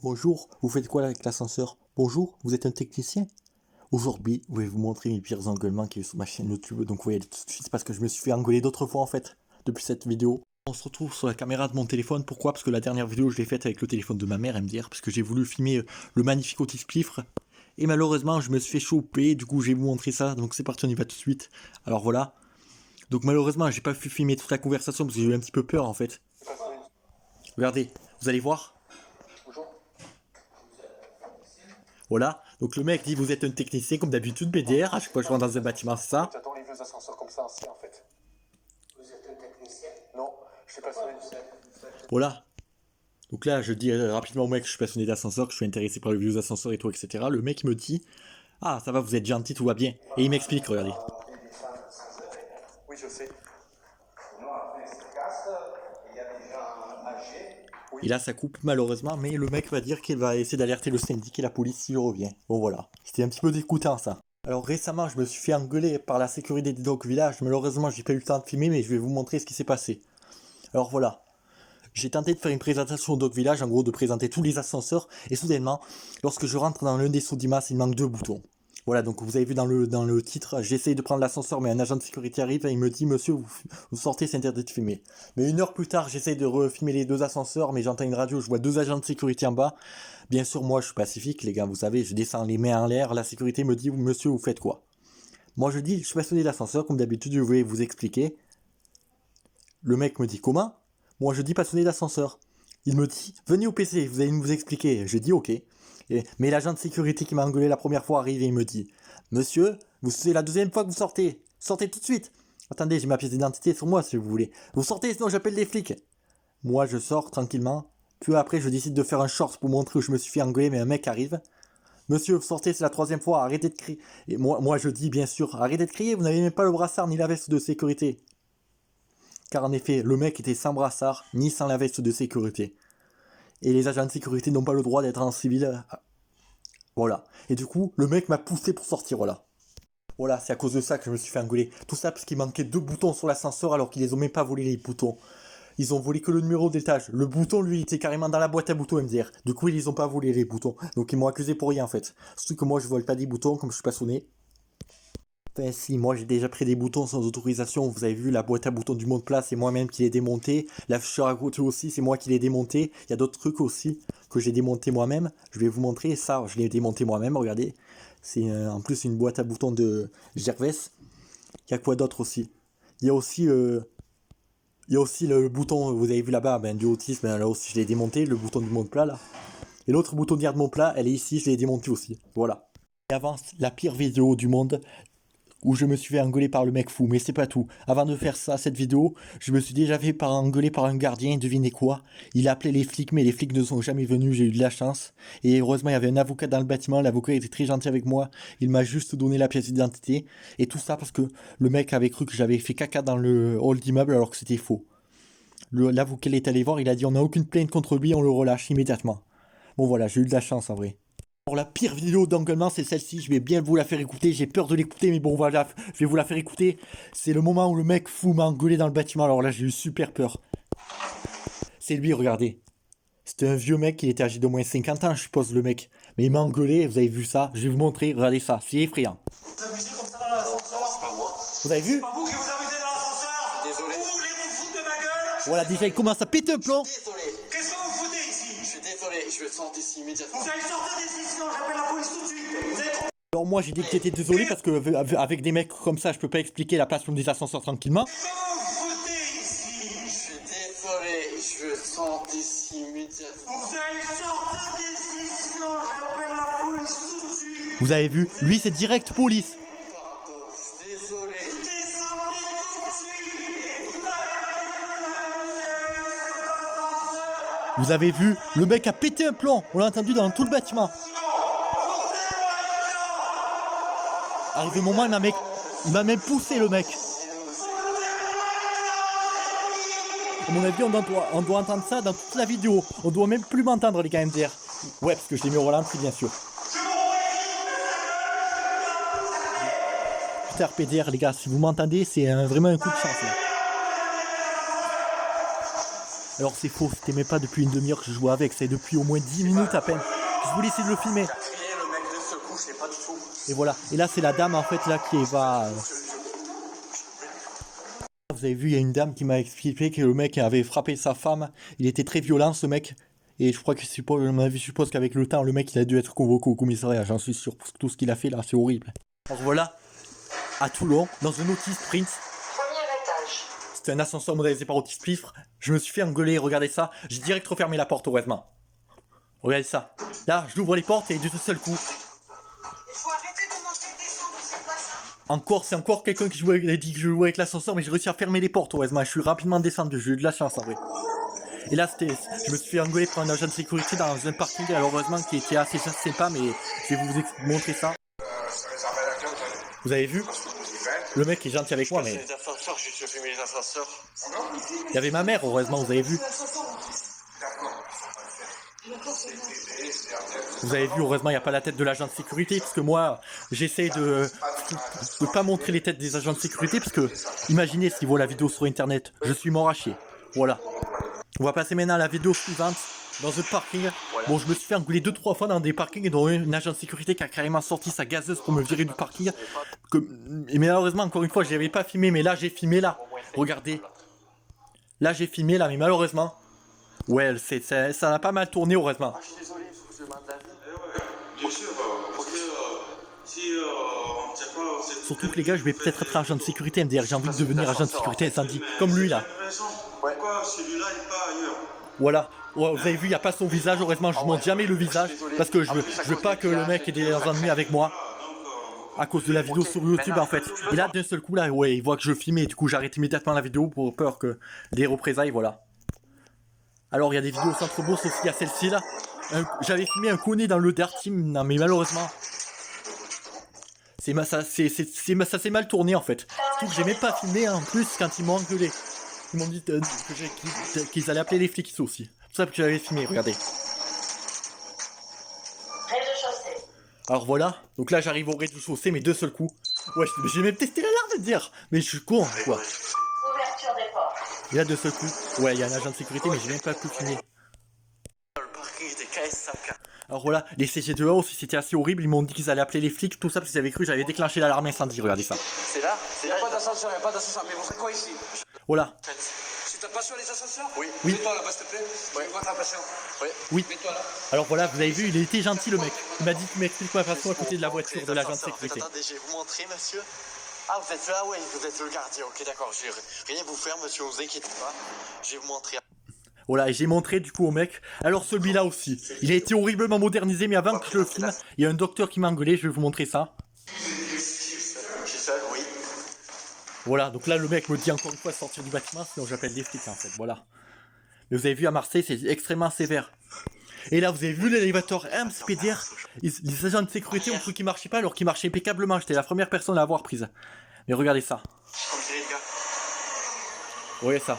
Bonjour, vous faites quoi là avec l'ascenseur? Bonjour, vous êtes un technicien? Aujourd'hui, je vais vous montrer mes pires engueulements qui sont sur ma chaîne YouTube. Donc vous voyez tout de suite parce que je me suis fait engueuler d'autres fois en fait, depuis cette vidéo. On se retrouve sur la caméra de mon téléphone. Pourquoi? Parce que la dernière vidéo je l'ai faite avec le téléphone de ma mère MDR. Parce que j'ai voulu filmer le magnifique Otis Spliffre. Et malheureusement je me suis fait choper. Du coup je vais vous montrer ça. Donc c'est parti, on y va tout de suite. Alors voilà. Donc malheureusement j'ai pas pu filmer toute la conversation parce que j'ai eu un petit peu peur en fait. Regardez, vous allez voir. Voilà, donc le mec dit vous êtes un technicien comme d'habitude BDR, à chaque fois que je rentre dans un bâtiment c'est ça. J'attends les vieux ascenseurs comme ça aussi en fait. Vous êtes un technicien? Non, je suis passionné du ciel. Voilà. Donc là je dis rapidement au mec que je suis passionné d'ascenseur, que je suis intéressé par les vieux ascenseurs et tout, etc. Le mec me dit ah ça va, vous êtes gentil, tout va bien. Et il m'explique, regardez. Oui, je sais. Et là ça coupe malheureusement, mais le mec va dire qu'il va essayer d'alerter le syndic et la police s'il revient. Bon voilà, c'était un petit peu dégoûtant ça. Alors récemment je me suis fait engueuler par la sécurité des Dog Village, malheureusement j'ai pas eu le temps de filmer mais je vais vous montrer ce qui s'est passé. Alors voilà, j'ai tenté de faire une présentation au Dog Village, en gros de présenter tous les ascenseurs, et soudainement, lorsque je rentre dans l'un des sous-dimas, il manque 2 boutons. Voilà, donc vous avez vu dans le titre, j'essaye de prendre l'ascenseur, mais un agent de sécurité arrive et il me dit « Monsieur, vous sortez, c'est interdit de filmer ». Mais 1 heure plus tard, j'essaye de refilmer les 2 ascenseurs, mais j'entends une radio, je vois 2 agents de sécurité en bas. Bien sûr, moi je suis pacifique, les gars, vous savez, je descends les mains en l'air, la sécurité me dit « Monsieur, vous faites quoi ?» Moi je dis « Je suis passionné d'ascenseur, comme d'habitude, je vais vous expliquer ». Le mec me dit « Comment ?» Moi je dis passionné d'ascenseur. Il me dit venez au PC, vous allez nous expliquer. Je dis ok. Mais l'agent de sécurité qui m'a engueulé la première fois arrive et il me dit monsieur, c'est la 2e fois que vous sortez. Sortez tout de suite. Attendez, j'ai ma pièce d'identité sur moi si vous voulez. Vous sortez sinon j'appelle les flics. Moi je sors tranquillement. Puis après je décide de faire un short pour montrer où je me suis fait engueuler, mais un mec arrive. Monsieur, vous sortez, c'est la 3e fois, arrêtez de crier. Et moi je dis bien sûr, arrêtez de crier, vous n'avez même pas le brassard ni la veste de sécurité. Car en effet, le mec était sans brassard, ni sans la veste de sécurité. Et les agents de sécurité n'ont pas le droit d'être en civil. Voilà. Et du coup, le mec m'a poussé pour sortir, voilà. Voilà, c'est à cause de ça que je me suis fait engueuler. Tout ça parce qu'il manquait 2 boutons sur l'ascenseur alors qu'ils les ont même pas volé les boutons. Ils ont volé que le numéro d'étage. Le bouton, lui, il était carrément dans la boîte à boutons MDR. Du coup, ils ont pas volé les boutons. Donc ils m'ont accusé pour rien en fait. Surtout que moi, je vole pas des boutons comme je suis passionné. Enfin si, moi j'ai déjà pris des boutons sans autorisation, vous avez vu la boîte à boutons du mot de place, c'est moi-même qui l'ai démonté, l'afficheur à côté aussi, c'est moi qui l'ai démonté, il y a d'autres trucs aussi que j'ai démonté moi-même, je vais vous montrer, ça je l'ai démonté moi-même, regardez, c'est en plus une boîte à boutons de Gervais, il y a quoi d'autre aussi? Il y a aussi le bouton, vous avez vu là-bas, du autisme, là aussi je l'ai démonté, le bouton du mot de plat là, et l'autre bouton de garde mon plat, elle est ici, je l'ai démonté aussi, voilà. Et avant la pire vidéo du monde, où je me suis fait engueuler par le mec fou, mais c'est pas tout. Avant de faire ça, cette vidéo, je me suis déjà fait engueuler par un gardien, devinez quoi? Il a appelé les flics, mais les flics ne sont jamais venus, j'ai eu de la chance. Et heureusement, il y avait un avocat dans le bâtiment, l'avocat était très gentil avec moi, il m'a juste donné la pièce d'identité. Et tout ça parce que le mec avait cru que j'avais fait caca dans le hall d'immeuble alors que c'était faux. L'avocat est allé voir, il a dit on n'a aucune plainte contre lui, on le relâche immédiatement. Bon voilà, j'ai eu de la chance en vrai. Pour la pire vidéo d'engueulement, c'est celle-ci, je vais bien vous la faire écouter, j'ai peur de l'écouter, mais bon voilà, je vais vous la faire écouter. C'est le moment où le mec fou m'a engueulé dans le bâtiment, alors là j'ai eu super peur. C'est lui, regardez. C'était un vieux mec, il était âgé d'au moins 50 ans, je suppose, le mec. Mais il m'a engueulé, vous avez vu ça, je vais vous montrer, regardez ça, c'est effrayant. Vous amusez comme ça dans l'ascenseur? C'est pas moi. Vous avez vu? C'est pas vous qui vous amusez dans l'ascenseur? Désolé. Vous voulez vous foutre de ma gueule? Voilà, déjà il commence à péter un plomb. Désolé. Qu'est-ce que vous foutez ici? Je suis désolé, je vais sortir d'ici immédiatement. Vous allez sortir d'ici, sinon j'appelle la police tout de suite. Vous êtes trop... Alors moi j'ai dit que j'étais désolé parce que avec des mecs comme ça je peux pas expliquer la passion des ascenseurs tranquillement. Qu'est-ce que vous foutez ici? Je suis désolé, je vais sortir d'ici immédiatement. Vous allez sortir d'ici, sinon j'appelle la police tout de suite. Vous avez vu, lui c'est direct police. Pardon, désolé. Vous avez vu, le mec a pété un plomb, on l'a entendu dans tout le bâtiment. Arrivé le moment, il m'a même poussé le mec. À mon avis, on doit entendre ça dans toute la vidéo. On doit même plus m'entendre les gars MDR. Ouais, parce que je l'ai mis au ralenti bien sûr. Putain, PDR les gars, si vous m'entendez, c'est vraiment un coup de chance là. Alors c'est faux, c'était même pas depuis une demi-heure que je jouais avec, c'est depuis au moins 10 minutes à peine. Je voulais essayer de le filmer. Le mec de ce coup, je sais pas du tout. Et voilà, et là c'est la dame en fait là qui va... Vous avez vu, il y a une dame qui m'a expliqué que le mec avait frappé sa femme, il était très violent ce mec. Et je crois que je suppose qu'avec le temps, le mec il a dû être convoqué au commissariat, j'en suis sûr, parce que tout ce qu'il a fait là, c'est horrible. Alors voilà, à Toulon, dans un Otis Sprint. Premier étage. C'était un ascenseur modélisé par Otis Pifre. Je me suis fait engueuler, regardez ça. J'ai direct refermé la porte, heureusement. Regardez ça. Là, j'ouvre les portes et de ce seul coup. Il faut arrêter de montrer des sons, c'est pas ça. Encore, c'est encore quelqu'un qui a dit que je jouais avec l'ascenseur, mais j'ai réussi à fermer les portes, heureusement. Je suis rapidement descendu, j'ai eu de la chance en vrai. Et là, je me suis fait engueuler par un agent de sécurité dans un parking, alors heureusement qui était assez sympa, mais je vais vous montrer ça. Vous avez vu? Le mec est gentil avec moi, mais... Les ascenseurs, je filme les ascenseurs. Il y avait ma mère, heureusement, vous avez vu. Vous avez vu, heureusement, il n'y a pas la tête de l'agent de sécurité, parce que moi, j'essaie de pas montrer les têtes des agents de sécurité, parce que, imaginez s'ils voient la vidéo sur internet, je suis mort à chier. Voilà. On va passer maintenant à la vidéo suivante, dans un parking. Bon, je me suis fait engueuler 2-3 fois dans des parkings, dont un agent de sécurité qui a carrément sorti sa gazeuse pour me virer du parking. Mais malheureusement, encore une fois, je n'avais pas filmé, mais là, j'ai filmé là. Regardez. Là, j'ai filmé là, mais malheureusement... Ouais, ça a pas mal tourné, heureusement. Je suis désolé, je vous demande d'avis. Bien sûr, parce que si on ne sait pas... Surtout que les gars, je vais peut-être être agent de sécurité MDR. J'ai envie de devenir agent de sécurité incendie. Comme lui là. Pourquoi celui-là n'est pas ailleurs? Voilà. Ouais, vous avez vu, il n'y a pas son visage. Heureusement, je ne montre jamais le visage. Parce que je veux pas que le mec ait des ennemis avec moi. À cause de la vidéo sur YouTube en fait. Et là, d'un seul coup, là, ouais, il voit que je filmais. Du coup, j'arrête immédiatement la vidéo pour peur que des représailles, voilà. Alors, il y a des vidéos au centre-bourse aussi, il y a celle-ci là. J'avais filmé un conné dans le Dart Team, non mais malheureusement. Ça s'est mal tourné en fait. Surtout que j'ai même pas filmé en plus quand ils m'ont engueulé. Ils m'ont dit qu'ils allaient appeler les flics aussi. C'est pour ça que j'avais filmé, regardez. Rez-de-chaussée. Alors voilà, donc là j'arrive au rez-de-chaussée, mais d'un seul coup. Ouais, j'ai même testé l'alarme de dire. Mais je suis con quoi. Ouverture des portes. Et là d'un seul coup, ouais, il y a un agent de sécurité, mais j'ai même pas pu filmer. Le parking des KS5. Alors voilà, les CG2A aussi c'était assez horrible, ils m'ont dit qu'ils allaient appeler les flics, tout ça parce qu'ils avaient cru que j'avais déclenché l'alarme incendie, regardez ça. C'est là? Il n'y a pas d'ascenseur, mais vous faites quoi ici? Voilà, Si t'as pas sur les ascenseurs? Oui. Mets-toi là-bas, s'il te plaît. Je vais voir ta passion. oui. Mets-toi là. Alors voilà, vous avez vu, il a été gentil le mec. Il m'a dit qu'il m'explique ma façon à côté de la voiture de l'agent de sécurité. Attendez, je vais vous montrer, monsieur. Ah, vous êtes là, ouais, vous êtes le gardien. Ok, d'accord, je vais rien vous faire, monsieur, vous inquiétez pas. Je vais vous montrer. Voilà, et j'ai montré du coup au mec. Alors celui-là aussi, il a été horriblement modernisé, mais avant que je le filme, il y a un docteur qui m'a engueulé, je vais vous montrer ça. Je suis seul, oui. Voilà, donc là le mec me dit encore une fois de sortir du bâtiment, sinon j'appelle des flics en fait, voilà. Mais vous avez vu à Marseille, c'est extrêmement sévère. Et là vous avez vu l'élévateur MSPDR, les agents de sécurité ont cru qu'il marchait pas alors qu'il marchait impeccablement, j'étais la première personne à l'avoir prise. Mais regardez ça. Comme dirait le gars. Voyez ça.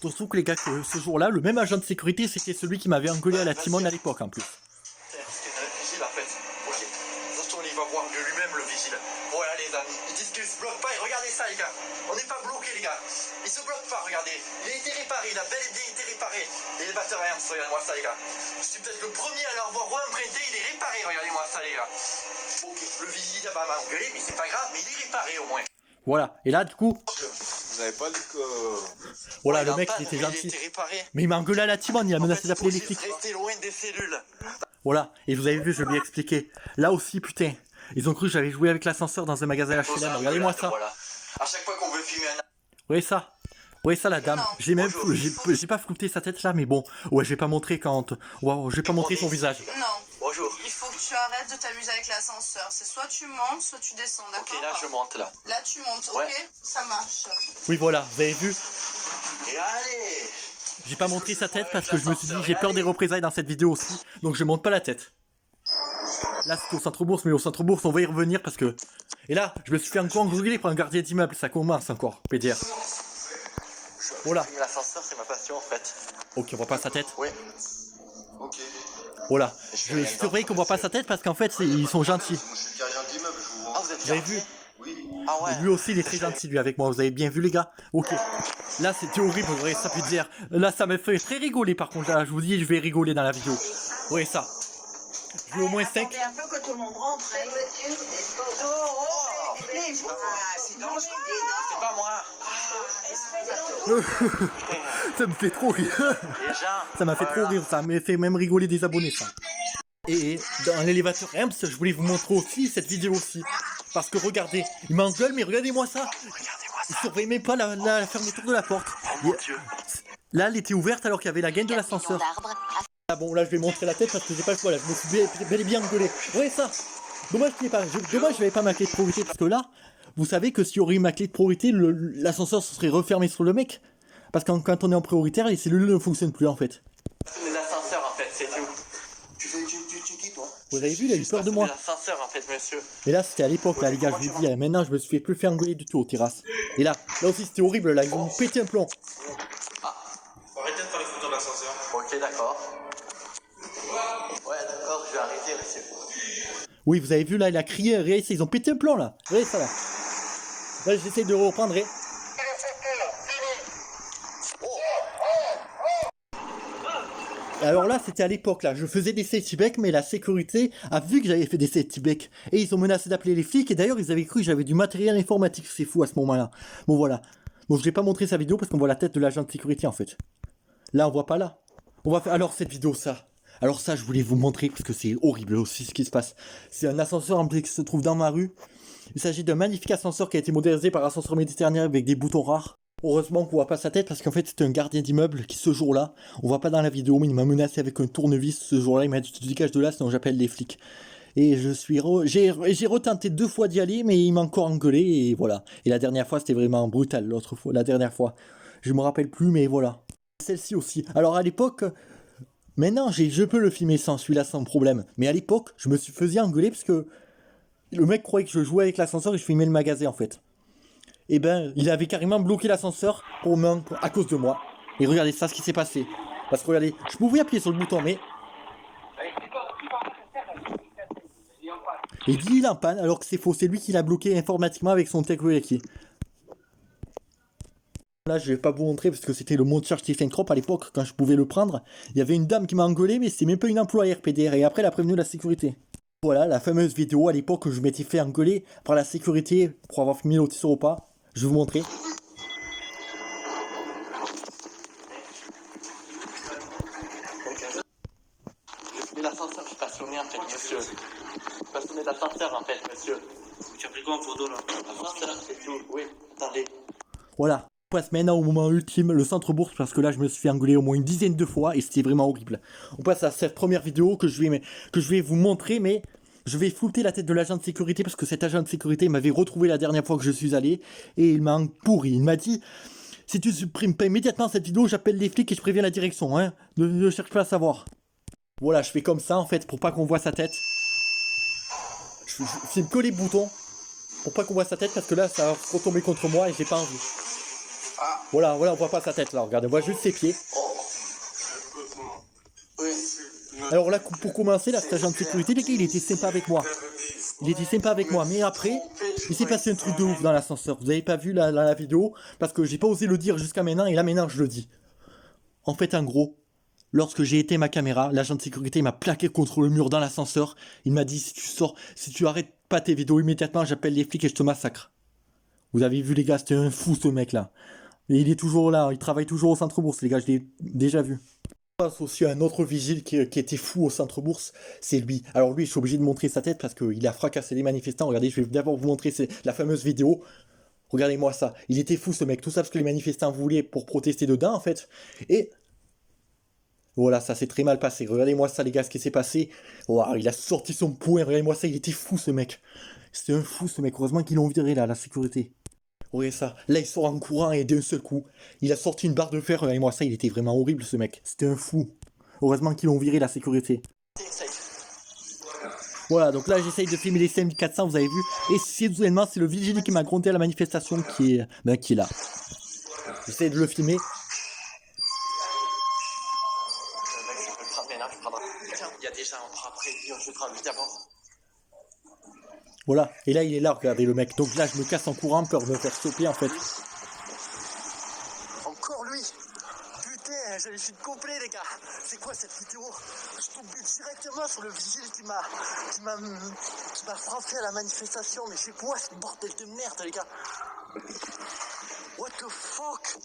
Surtout que les gars, que ce jour-là, le même agent de sécurité, c'était celui qui m'avait engueulé à la Timone à l'époque en plus. C'est un vigile en fait. Ok. Retournez, il va voir de lui-même le vigile. Voilà les amis. Ils disent qu'il se bloque pas et regardez ça les gars. On n'est pas bloqué les gars. Il se bloque pas, regardez. Il a été réparé, il a bel et bien été réparé. L'élévateur Ernst, regardez-moi ça les gars. Je suis peut-être le premier à l'avoir re-emprunté, il est réparé, regardez-moi ça les gars. Ok, le vigile m'a engueulé, mais c'est pas grave, mais il est réparé au moins. Voilà, et là du coup, Vous avez pas dit que... voilà, le Il mec en il était panne, gentil. Il était réparé. Mais il m'a engueulé à la Timone, il a menacé d'appeler les flics. Restez loin des cellules. Voilà, et vous avez vu, je lui ai expliqué. Là aussi, putain, ils ont cru que j'avais joué avec l'ascenseur dans un magasin HLM, regardez-moi ça. Voilà. À chaque fois qu'on veut filmer un... Voyez ça. Voyez ça la dame. J'ai même j'ai pas flouté sa tête là, mais bon. Ouais, j'ai pas montré quand. Wow, j'ai pas montré son visage. Non, Bonjour. il faut que tu arrêtes de t'amuser avec l'ascenseur. C'est soit tu montes, soit tu descends, d'accord? Ok, là je monte là. Là, tu montes, Ouais. ok? Ça marche. Oui, voilà, vous avez vu. Et allez. J'ai pas montré sa tête parce que je me suis dit j'ai peur des représailles dans cette vidéo aussi, donc je monte pas la tête. Là c'est au centre-bourse, mais au centre-bourse on va y revenir parce que... Et là, je me suis fait encore engueuler par un gardien d'immeuble, ça commence encore, PDR. Voilà. Filmer l'ascenseur, c'est ma passion en fait. Ok, on voit pas sa tête. Oui. Ok. Voilà. Je surveille qu'on voit pas sa tête parce qu'en fait ils sont gentils. Je suis gardien d'immeuble, je vous Ah, vous êtes Vous avez vu? Oui. Ah ouais. Lui aussi il est très gentil lui avec moi, vous avez bien vu les gars? Ok. Là, c'était horrible, vous voyez ça peut dire. Là, ça me fait très rigoler par contre. Là, je vous dis, je vais rigoler dans la vidéo. Vous voyez ça. Je veux au moins 5. Attendez un peu que tout le monde rentre. Hein. Les joueurs. C'est pas moi. Ça me fait trop rire. Déjà. Ça m'a fait trop rire, ça m'a fait même rigoler des abonnés, ça. Et dans l'élévateur Ems, je voulais vous montrer aussi cette vidéo aussi. Parce que regardez, il m'engueule, mais regardez-moi ça. Il surveille même pas la fermeture de la porte. Là, elle était ouverte alors qu'il y avait la gaine de l'ascenseur. Ah bon, là, je vais montrer la tête parce que j'ai pas le choix, là. Je me suis bel et bien engueulé. Ouais, ça. Dommage qu'il n'y ait pas. Dommage, j'avais pas ma clé de priorité parce que là, vous savez que s'il y aurait eu ma clé de priorité, l'ascenseur se serait refermé sur le mec. Parce que quand on est en prioritaire, les cellules ne fonctionnent plus en fait. C'est les ascenseurs en fait, c'est tout. Tu qui toi? Vous avez vu, il a eu peur de moi. C'est les ascenseurs en fait, monsieur. Et là, c'était à l'époque, là, les gars, je vous dis, maintenant, je me suis fait plus faire engueuler du tout aux terrasses. Et là aussi, c'était horrible, là, ils vont me péter un plomb. Arrêtez de faire les photos de l'ascenseur. Ok, d'accord. Ouais, d'accord, je vais arrêter, monsieur. Oui, vous avez vu, là, il a crié, regardez, ils ont pété un plomb, là. Regardez ça, là. Là, j'essaie de reprendre, et... Alors là, c'était à l'époque, là, je faisais des safety becks, mais la sécurité a vu que j'avais fait des safety becks. Et ils ont menacé d'appeler les flics, et d'ailleurs, ils avaient cru que j'avais du matériel informatique, c'est fou à ce moment-là. Bon, voilà. Bon, je vais pas montrer sa vidéo parce qu'on voit la tête de l'agent de sécurité, en fait. Là, on voit pas là. On va faire, alors, cette vidéo, ça. Alors ça, je voulais vous montrer, parce que c'est horrible aussi ce qui se passe. C'est un ascenseur en qui se trouve dans ma rue. Il s'agit d'un magnifique ascenseur qui a été modernisé par Ascenseur Méditerranée avec des boutons rares. Heureusement qu'on voit pas sa tête parce qu'en fait c'est un gardien d'immeuble qui ce jour-là, on voit pas dans la vidéo, mais il m'a menacé avec un tournevis ce jour-là, il m'a dit tu te dégages de là sinon j'appelle les flics. Et j'ai retenté 2 fois d'y aller, mais il m'a encore engueulé et voilà. Et la dernière fois c'était vraiment brutal, l'autre fois, la dernière fois. Je me rappelle plus, mais voilà. Celle-ci aussi. Alors à l'époque, maintenant je peux le filmer sans celui-là sans problème. Mais à l'époque, je me suis faisais engueuler parce que le mec croyait que je jouais avec l'ascenseur et je filmais le magasin en fait. Et ben, il avait carrément bloqué l'ascenseur à cause de moi. Et regardez ça, ce qui s'est passé. Parce que regardez, je pouvais appuyer sur le bouton, mais... Et dit il est en panne, alors que c'est faux. C'est lui qui l'a bloqué informatiquement avec son Techwiki. Là, je vais pas vous montrer parce que c'était le mot de charge T53 à l'époque, quand je pouvais le prendre. Il y avait une dame qui m'a engueulé, mais c'est même pas une employée RPDR. Et après, elle a prévenu la sécurité. Voilà, la fameuse vidéo à l'époque où je m'étais fait engueuler par la sécurité pour avoir filmé l'autre au repas. Je vais vous montrer. L'ascenseur, je suis passionné en fait, monsieur. Je suis passionné d'ascenseur en fait, monsieur. Tu as pris quoi en photo là? Ascenseur, c'est tout. Oui, attendez. Voilà. On passe maintenant au moment ultime, le centre bourse, parce que là je me suis fait engueuler au moins une dizaine de fois et c'était vraiment horrible. On passe à cette première vidéo que je vais vous montrer, mais je vais flouter la tête de l'agent de sécurité parce que cet agent de sécurité m'avait retrouvé la dernière fois que je suis allé et il m'a pourri. Il m'a dit si tu supprimes pas immédiatement cette vidéo, j'appelle les flics et je préviens la direction. Hein. Ne cherche pas à savoir. Voilà, je fais comme ça en fait pour pas qu'on voit sa tête. Je filme que les boutons pour pas qu'on voit sa tête parce que là ça va retomber contre moi et j'ai pas envie. Voilà, on voit pas sa tête là, regardez, on voit juste ses pieds. Alors là, pour commencer, là, cet agent de sécurité, les gars, il était sympa avec moi. Mais après, il s'est passé un truc de ouf dans l'ascenseur. Vous avez pas vu la vidéo, parce que j'ai pas osé le dire jusqu'à maintenant, et là maintenant je le dis. En fait, en gros, lorsque j'ai éteint ma caméra, l'agent de sécurité m'a plaqué contre le mur dans l'ascenseur. Il m'a dit, si tu arrêtes pas tes vidéos immédiatement, j'appelle les flics et je te massacre. Vous avez vu les gars, c'était un fou ce mec là. Et il est toujours là, il travaille toujours au centre bourse les gars, je l'ai déjà vu. Je passe aussi à un autre vigile qui était fou au centre bourse, c'est lui. Alors lui, je suis obligé de montrer sa tête parce qu'il a fracassé les manifestants. Regardez, je vais d'abord vous montrer la fameuse vidéo. Regardez-moi ça, il était fou ce mec, tout ça parce que les manifestants voulaient pour protester dedans en fait. Et voilà, ça s'est très mal passé. Regardez-moi ça les gars, ce qui s'est passé. Wow, il a sorti son poing, regardez-moi ça, il était fou ce mec. C'était un fou ce mec, heureusement qu'ils l'ont viré là, la sécurité. Regardez ça, là il sort en courant et d'un seul coup, il a sorti une barre de fer, regardez-moi ça, il était vraiment horrible ce mec. C'était un fou. Heureusement qu'ils l'ont viré la sécurité. Voilà, donc là j'essaye de filmer les CMI 400, vous avez vu. Et soudainement, c'est le vigile qui m'a grondé à la manifestation qui est là. J'essaye de le filmer. Il y a déjà un bras après, je vais prendre lui d'abord. Voilà, et là il est là, regardez le mec. Donc là je me casse en courant, peur de me faire stopper en fait. On les chutes complets, les gars. C'est quoi cette vidéo? Je suis tombé directement sur le vigile qui m'a frappé à la manifestation. Mais c'est quoi ce bordel de merde, les gars? What the fuck?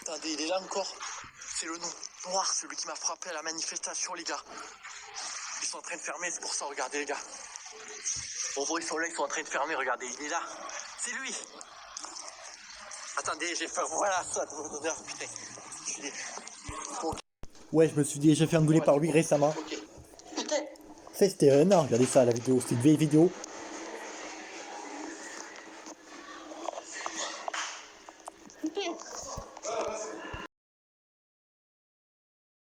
Attendez, il est là encore. C'est le nom noir, celui qui m'a frappé à la manifestation, les gars. Ils sont en train de fermer, c'est pour ça, regardez, les gars. On voit, ils sont là, ils sont en train de fermer, regardez, il est là. C'est lui. Attendez, j'ai fait, voilà ça, putain. Je suis Ouais, je me suis dit, j'ai fait engueuler par lui récemment. ok. Putain. C'était un an, regardez ça, la vidéo, c'est une vieille vidéo.